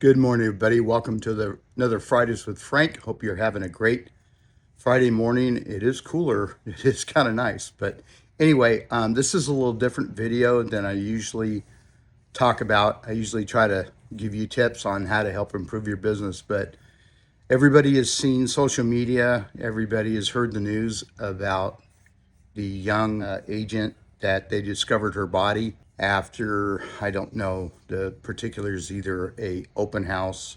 Good morning, everybody. Welcome to another Fridays with Frank. Hope you're having a great Friday morning. It is cooler. It is kind of nice. But anyway, this is a little different video than I usually talk about. I usually try to give you tips on how to help improve your business. But everybody has seen social media. Everybody has heard the news about the young agent that they discovered her body after, I don't know the particulars, either a open house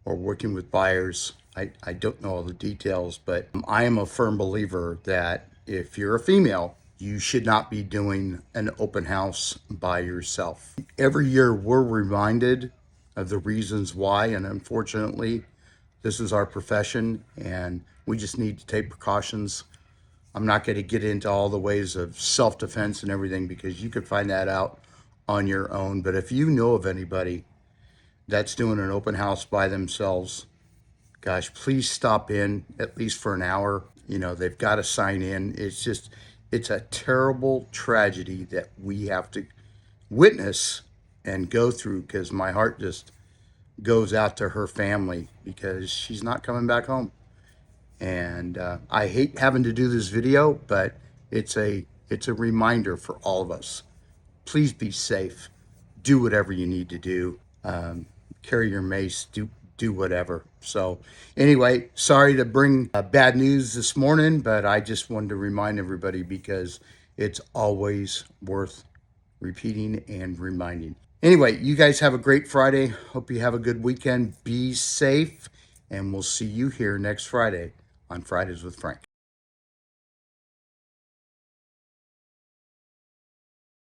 or working with buyers. I don't know all the details, but I am a firm believer that if you're a female, you should not be doing an open house by yourself. Every year we're reminded of the reasons why, and unfortunately, this is our profession and we just need to take precautions. I'm not going to get into all the ways of self-defense and everything because you could find that out on your own. But if you know of anybody that's doing an open house by themselves, gosh, please stop in at least for an hour. They've got to sign in. It's a terrible tragedy that we have to witness and go through, because my heart just goes out to her family because she's not coming back home. And I hate having to do this video, but it's a reminder for all of us. Please be safe. Do whatever you need to do. Carry your mace. Do whatever. So anyway, sorry to bring bad news this morning, but I just wanted to remind everybody because it's always worth repeating and reminding. Anyway, you guys have a great Friday. Hope you have a good weekend. Be safe, and we'll see you here next Friday on Fridays with Frank.